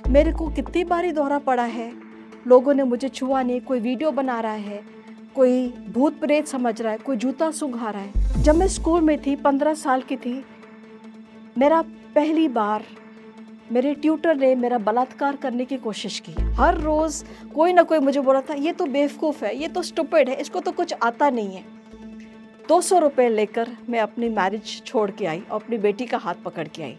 मेरे को कितनी बारी दौरा पड़ा है, लोगों ने मुझे छुआ नहीं, कोई वीडियो बना रहा है, कोई भूत प्रेत समझ रहा है, कोई जूता सूंघा रहा है। जब मैं स्कूल में थी, 15 साल की थी, मेरा पहली बार मेरे ट्यूटर ने मेरा बलात्कार करने की कोशिश की। हर रोज कोई ना कोई मुझे बोला था, ये तो बेवकूफ़ है, ये तो स्टूपिड है, इसको तो कुछ आता नहीं है। 200 रुपये लेकर मैं अपनी मैरिज छोड़ के आई और अपनी बेटी का हाथ पकड़ के आई।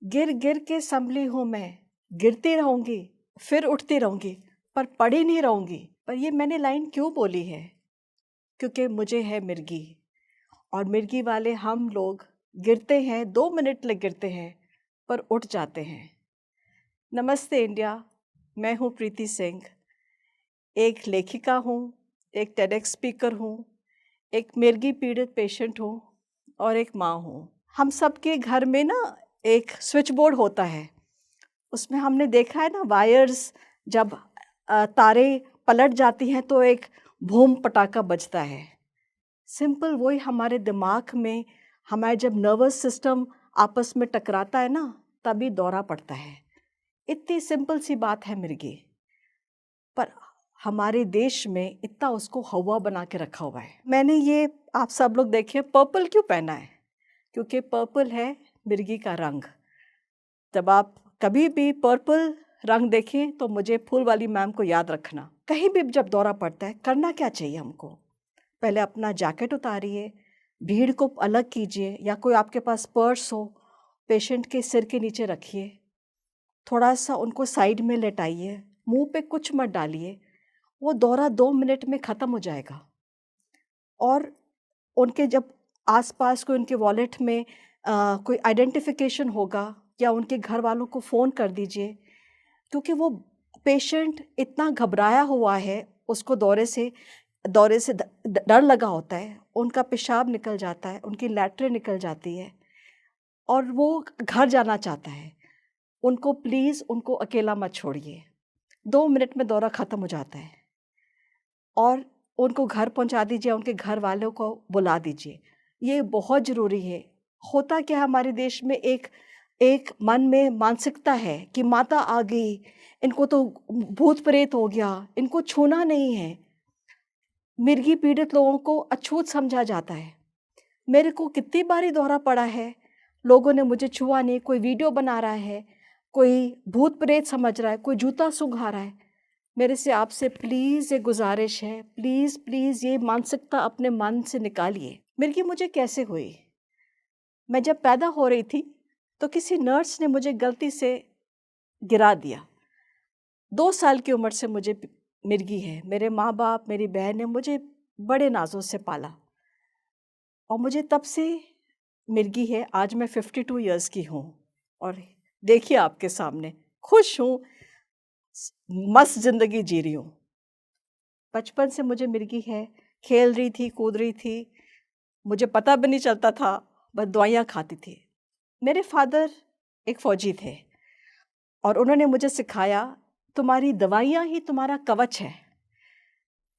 गिर गिर के संभली हूँ मैं, गिरती रहूंगी, फिर उठती रहूंगी, पर पड़ी नहीं रहूंगी। पर ये मैंने लाइन क्यों बोली है? क्योंकि मुझे है मिर्गी, और मिर्गी वाले हम लोग गिरते हैं, 2 मिनट लग गिरते हैं, पर उठ जाते हैं। नमस्ते इंडिया, मैं हूँ प्रीति सिंह। एक लेखिका हूँ, एक टेडेक्स स्पीकर हूँ, एक मिर्गी पीड़ित पेशेंट हूँ और एक माँ हूँ। हम सबके घर में ना एक स्विच बोर्ड होता है, उसमें हमने देखा है ना, वायर्स जब तारे पलट जाती हैं तो एक भूम पटाखा बजता है। सिंपल वही हमारे दिमाग में, हमारे जब नर्वस सिस्टम आपस में टकराता है ना, तभी दौरा पड़ता है। इतनी सिंपल सी बात है मिर्गी, पर हमारे देश में इतना उसको हवा बना के रखा हुआ है। मैंने ये, आप सब लोग देखिए, पर्पल क्यों पहना है? क्योंकि पर्पल है मिर्गी का रंग। जब आप कभी भी पर्पल रंग देखें तो मुझे फूल वाली मैम को याद रखना। कहीं भी जब दौरा पड़ता है, करना क्या चाहिए हमको? पहले अपना जैकेट उतारिए, भीड़ को अलग कीजिए, या कोई आपके पास पर्स हो, पेशेंट के सिर के नीचे रखिए, थोड़ा सा उनको साइड में लेटाइए, मुंह पे कुछ मत डालिए। वो दौरा 2 मिनट में ख़त्म हो जाएगा। और उनके जब आसपास कोई, उनके वॉलेट में कोई आइडेंटिफिकेशन होगा, या उनके घर वालों को फ़ोन कर दीजिए, क्योंकि वो पेशेंट इतना घबराया हुआ है, उसको दौरे से डर लगा होता है, उनका पेशाब निकल जाता है, उनकी लैट्रिन निकल जाती है और वो घर जाना चाहता है। उनको प्लीज़, उनको अकेला मत छोड़िए। 2 मिनट में दौरा ख़त्म हो जाता है और उनको घर पहुंचा दीजिए, उनके घर वालों को बुला दीजिए। ये बहुत ज़रूरी है। होता क्या है, हमारे देश में एक मन में मानसिकता है कि माता आ गई, इनको तो भूत प्रेत हो गया, इनको छूना नहीं है। मिर्गी पीड़ित लोगों को अछूत समझा जाता है। मेरे को कितनी बारी दौरा पड़ा है, लोगों ने मुझे छुआ नहीं, कोई वीडियो बना रहा है, कोई भूत प्रेत समझ रहा है, कोई जूता सूंघा रहा है। मेरे से आपसे प्लीज़ ये गुजारिश है, प्लीज़ प्लीज़ ये मानसिकता अपने मन से निकालिए। मिर्गी मुझे कैसे हुई? मैं जब पैदा हो रही थी तो किसी नर्स ने मुझे गलती से गिरा दिया। 2 साल की उम्र से मुझे मिर्गी है। मेरे माँ बाप, मेरी बहन ने मुझे बड़े नाज़ों से पाला और मुझे तब से मिर्गी है। आज मैं 52 इयर्स की हूँ और देखिए आपके सामने खुश हूँ, मस्त ज़िंदगी जी रही हूँ। बचपन से मुझे मिर्गी है, खेल रही थी, कूद रही थी, मुझे पता भी नहीं चलता था, बस दवाइयाँ खाती थी। मेरे फादर एक फ़ौजी थे और उन्होंने मुझे सिखाया, तुम्हारी दवाइयाँ ही तुम्हारा कवच है,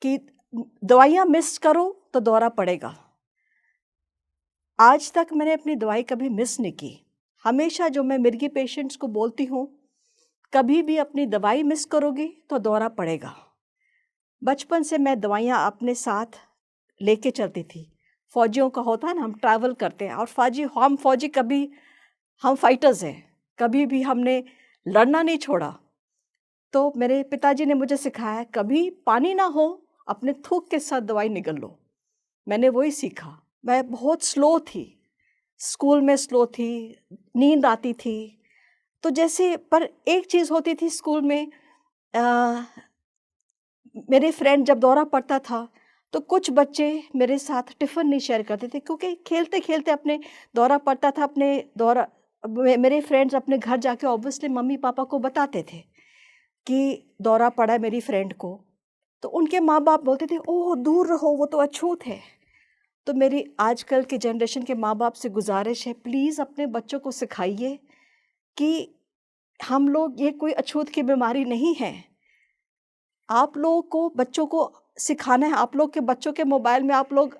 कि दवाइयाँ मिस करो तो दौरा पड़ेगा। आज तक मैंने अपनी दवाई कभी मिस नहीं की। हमेशा जो मैं मिर्गी पेशेंट्स को बोलती हूँ, कभी भी अपनी दवाई मिस करोगी तो दौरा पड़ेगा। बचपन से मैं दवाइयाँ अपने साथ लेके चलती थी। फ़ौजियों का होता है ना, हम ट्रैवल करते हैं और हम फ़ौजी कभी, हम फाइटर्स हैं, कभी भी हमने लड़ना नहीं छोड़ा। तो मेरे पिताजी ने मुझे सिखाया, कभी पानी ना हो, अपने थूक के साथ दवाई निगल लो। मैंने वही सीखा। मैं बहुत स्लो थी, स्कूल में स्लो थी, नींद आती थी। तो जैसे, पर एक चीज़ होती थी स्कूल में, मेरे फ्रेंड जब दौरा पड़ता था तो कुछ बच्चे मेरे साथ टिफ़िन नहीं शेयर करते थे, क्योंकि खेलते-खेलते अपने दौरा पड़ता था, अपने दौरा मेरे फ्रेंड्स अपने घर जाके ऑब्वियसली मम्मी-पापा को बताते थे कि दौरा पड़ा है मेरी फ्रेंड को। तो उनके माँ-बाप बोलते थे, ओह! दूर रहो, वो तो अछूत है। तो मेरी आजकल के जनरेशन के माँ-बाप से गुज़ारिश है, प्लीज़ अपने बच्चों को सिखाइए कि हम लोग, ये कोई अछूत की बीमारी नहीं है। आप लोगों को, बच्चों को सिखाना है। आप लोग के बच्चों के मोबाइल में आप लोग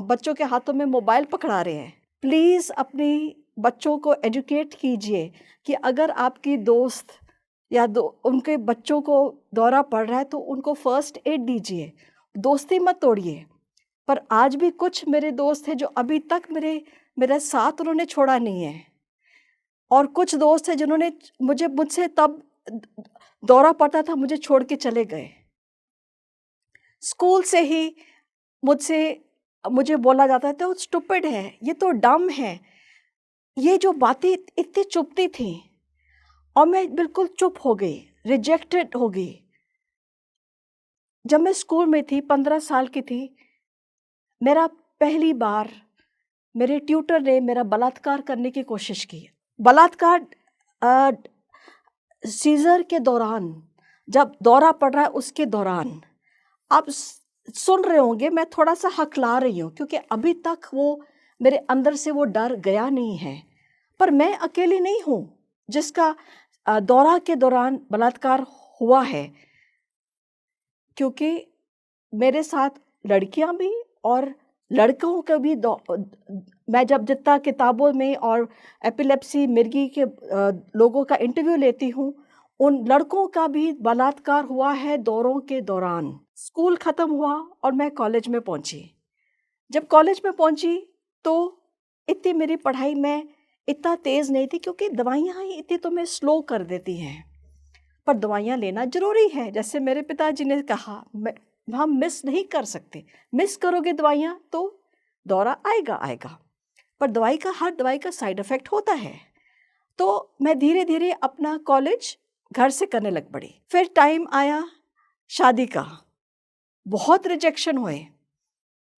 बच्चों के हाथों में मोबाइल पकड़ा रहे हैं। प्लीज़ अपनी बच्चों को एजुकेट कीजिए कि अगर आपकी दोस्त या उनके बच्चों को दौरा पड़ रहा है तो उनको फ़र्स्ट एड दीजिए, दोस्ती मत तोड़िए। पर आज भी कुछ मेरे दोस्त हैं जो अभी तक मेरा साथ उन्होंने छोड़ा नहीं है, और कुछ दोस्त हैं जिन्होंने मुझसे तब दौरा पड़ता था मुझे छोड़ के चले गए। स्कूल से ही मुझे बोला जाता है तो स्टूपिड है, ये तो डम है। ये जो बातें इतनी चुभती थी और मैं बिल्कुल चुप हो गई, रिजेक्टेड हो गई। जब मैं स्कूल में थी, 15 साल की थी, मेरा पहली बार मेरे ट्यूटर ने मेरा बलात्कार करने की कोशिश की। बलात्कार सीज़र के दौरान, जब दौरा पड़ रहा है उसके दौरान। आप सुन रहे होंगे मैं थोड़ा सा हकला रही हूँ क्योंकि अभी तक वो मेरे अंदर से वो डर गया नहीं है। पर मैं अकेली नहीं हूँ जिसका दौरा के दौरान बलात्कार हुआ है, क्योंकि मेरे साथ लड़कियां भी और लड़कों का भी मैं जब जितना किताबों में और एपिलेप्सी मिर्गी के लोगों का इंटरव्यू लेती हूँ, उन लड़कों का भी बलात्कार हुआ है दौरों के दौरान। स्कूल ख़त्म हुआ और मैं कॉलेज में पहुँची। जब कॉलेज में पहुँची तो इतनी मेरी पढ़ाई में इतना तेज़ नहीं थी क्योंकि दवाइयाँ ही इतनी तुम्हें स्लो कर देती हैं। पर दवाइयाँ लेना ज़रूरी है, जैसे मेरे पिताजी ने कहा, हम मिस नहीं कर सकते। मिस करोगे दवाइयाँ तो दौरा आएगा। पर हर दवाई का साइड इफ़ेक्ट होता है। तो मैं धीरे धीरे अपना कॉलेज घर से करने लग पड़ी। फिर टाइम आया शादी का, बहुत रिजेक्शन हुए।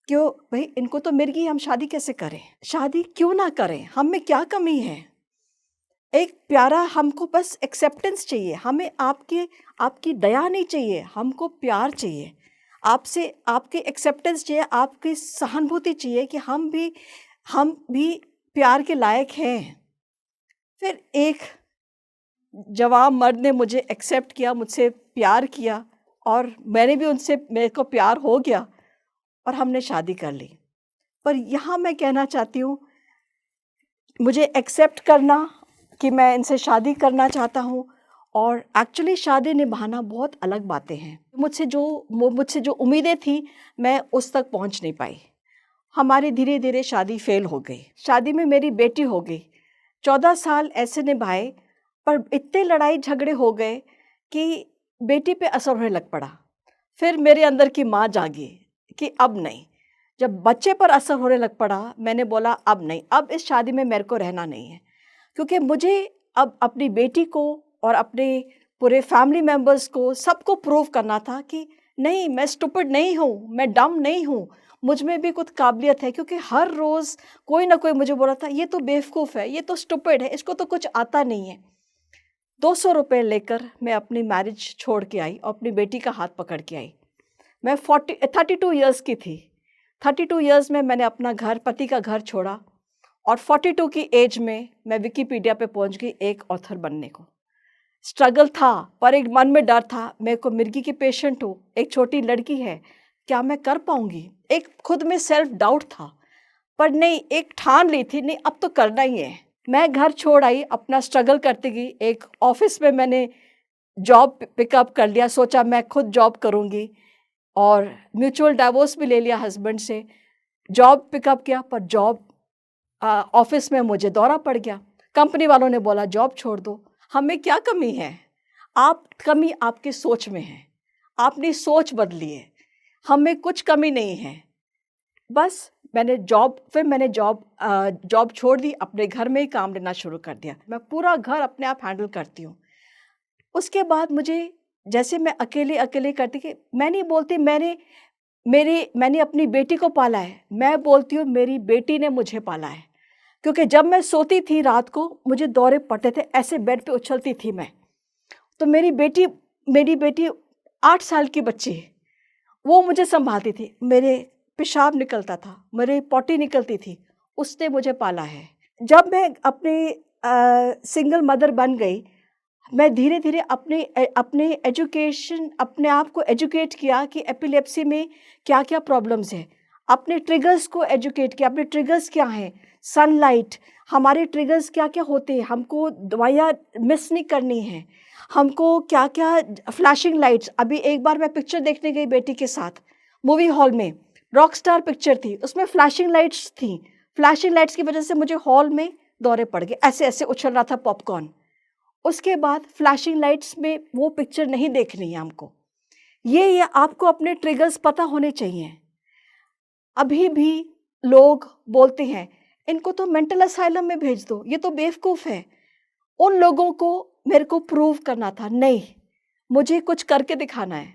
क्यों भाई, इनको तो मिर्गी, हम शादी कैसे करें? शादी क्यों ना करें? हम में क्या कमी है? एक प्यारा, हमको बस एक्सेप्टेंस चाहिए, हमें आपकी दया नहीं चाहिए, हमको प्यार चाहिए आपसे, आपकी एक्सेप्टेंस चाहिए, आपकी सहानुभूति चाहिए कि हम भी प्यार के लायक हैं। फिर एक जवान मर्द ने मुझे एक्सेप्ट किया, मुझसे प्यार किया और मैंने भी उनसे, मेरे को प्यार हो गया और हमने शादी कर ली। पर यहाँ मैं कहना चाहती हूँ, मुझे एक्सेप्ट करना कि मैं इनसे शादी करना चाहता हूँ और एक्चुअली शादी निभाना बहुत अलग बातें हैं। मुझसे जो उम्मीदें थी मैं उस तक पहुँच नहीं पाई। हमारी धीरे धीरे शादी फेल हो गई। शादी में मेरी बेटी हो गई। 14 साल ऐसे निभाए, पर इतने लड़ाई झगड़े हो गए कि बेटी पे असर होने लग पड़ा। फिर मेरे अंदर की माँ जागी कि अब नहीं। जब बच्चे पर असर होने लग पड़ा, मैंने बोला अब नहीं, अब इस शादी में मेरे को रहना नहीं है, क्योंकि मुझे अब अपनी बेटी को और अपने पूरे फैमिली मेम्बर्स को, सबको प्रूव करना था कि नहीं, मैं स्टूपिड नहीं हूँ, मैं डम नहीं हूँ, मुझ में भी कुछ काबिलियत है। क्योंकि हर रोज़ कोई ना कोई मुझे बोल रहा था, ये तो बेवकूफ़ है, ये तो स्टूपिड है, इसको तो कुछ आता नहीं है। 200 रुपये लेकर मैं अपनी मैरिज छोड़ के आई और अपनी बेटी का हाथ पकड़ के आई। मैं 32 ईयर्स की थी। 32 ईयर्स में मैंने अपना घर, पति का घर छोड़ा और 42 की एज में मैं विकिपीडिया पे पहुंच गई एक ऑथर बनने को। स्ट्रगल था, पर एक मन में डर था, मेरे को मिर्गी की पेशेंट हूँ, एक छोटी लड़की है, क्या मैं कर पाऊंगी? एक खुद में सेल्फ डाउट था, पर नहीं, एक ठान ली थी, नहीं अब तो करना ही है। मैं घर छोड़ आई, अपना स्ट्रगल करती गई। एक ऑफिस में मैंने जॉब पिकअप कर लिया, सोचा मैं खुद जॉब करूँगी और म्यूचुअल डाइवोर्स भी ले लिया हस्बैंड से। जॉब पिकअप किया, पर जॉब ऑफिस में मुझे दौरा पड़ गया। कंपनी वालों ने बोला जॉब छोड़ दो। हमें क्या कमी है? कमी आपकी सोच में है, आपने सोच बदली है, हमें कुछ कमी नहीं है। बस मैंने जॉब छोड़ दी, अपने घर में ही काम लेना शुरू कर दिया। मैं पूरा घर अपने आप हैंडल करती हूँ। उसके बाद मुझे, जैसे मैं अकेले करती, कि मैं नहीं बोलती मैंने अपनी बेटी को पाला है, मैं बोलती हूँ मेरी बेटी ने मुझे पाला है। क्योंकि जब मैं सोती थी रात को, मुझे दौरे पड़ते थे, ऐसे बेड पे उछलती थी मैं, तो मेरी बेटी 8 साल की बच्ची, वो मुझे संभालती थी। मेरे पेशाब निकलता था, मेरे पॉटी निकलती थी, उसने मुझे पाला है। जब मैं अपनी सिंगल मदर बन गई, मैं धीरे-धीरे अपने एजुकेशन अपने आप को एजुकेट किया कि एपिलेप्सी में क्या-क्या प्रॉब्लम्स हैं। अपने ट्रिगर्स को एजुकेट किया, अपने ट्रिगर्स क्या हैं? सनलाइट, हमारे ट्रिगर्स क्या-क्या होते हैं? हमको दवाइयाँ मिस नहीं करनी हैं। हमको क्या-क्या फ्लैशिंग लाइट्स, अभी एक बार मैं पिक्चर देखने गई बेटी के साथ, मूवी हॉल में, रॉकस्टार पिक्चर थी, उसमें फ्लैशिंग लाइट्स थी। फ्लैशिंग लाइट्स की वजह से मुझे हॉल में दौरे पड़ गए, ऐसे-ऐसे उछल रहा था पॉपकॉर्न। उसके बाद फ्लैशिंग लाइट्स में वो पिक्चर नहीं देखनी है हमको। ये आपको अपने ट्रिगर्स पता होने चाहिए। अभी भी लोग बोलते हैं, इनको तो मेंटल असाइलम में भेज दो, ये तो बेवकूफ़ है। उन लोगों को मेरे को प्रूव करना था, नहीं, मुझे कुछ करके दिखाना है।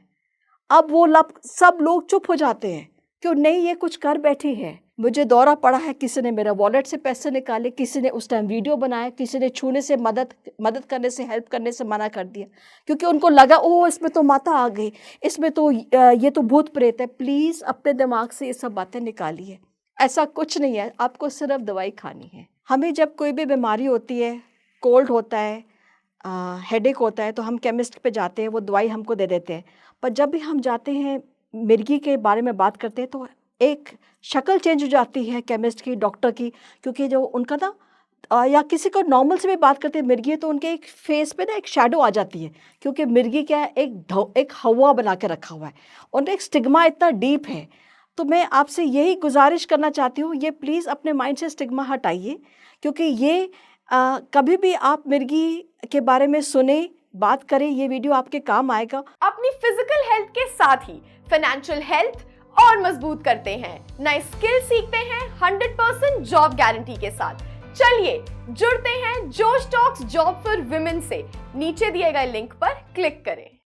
अब वो लब सब लोग चुप हो जाते हैं, क्यों नहीं ये कुछ कर बैठी है। मुझे दौरा पड़ा है, किसी ने मेरा वॉलेट से पैसे निकाले, किसी ने उस टाइम वीडियो बनाया, किसी ने छूने से मदद करने से, हेल्प करने से मना कर दिया, क्योंकि उनको लगा ओह इसमें तो माता आ गई, इसमें तो ये तो भूत प्रेत है। प्लीज़ अपने दिमाग से ये सब बातें निकालिए, ऐसा कुछ नहीं है, आपको सिर्फ दवाई खानी है। हमें जब कोई भी बीमारी होती है, कोल्ड होता है, हेडेक होता है, तो हम केमिस्ट पे जाते हैं, वो दवाई हमको दे देते हैं। पर जब भी हम जाते हैं, मिर्गी के बारे में बात करते हैं, तो एक शक्ल चेंज हो जाती है केमिस्ट की, डॉक्टर की, क्योंकि जो उनका ना या किसी को नॉर्मल से भी बात करते हैं मिर्गी, तो उनके एक फेस पे ना एक शैडो आ जाती है, क्योंकि मिर्गी क्या है, एक हवा बना के रखा हुआ है, उनका एक स्टिग्मा इतना डीप है। तो मैं आपसे यही गुजारिश करना चाहती हूँ, ये प्लीज़ अपने माइंड से स्टिग्मा हटाइए, क्योंकि ये कभी भी आप मिर्गी के बारे में सुने, बात करें, ये वीडियो आपके काम आएगा। अपनी फिजिकल हेल्थ के साथ ही फाइनेंशियल हेल्थ और मजबूत करते हैं, नए स्किल सीखते हैं 100% जॉब गारंटी के साथ। चलिए जुड़ते हैं जोश टॉक्स जॉब फॉर विमेन से। नीचे दिए गए लिंक पर क्लिक करें।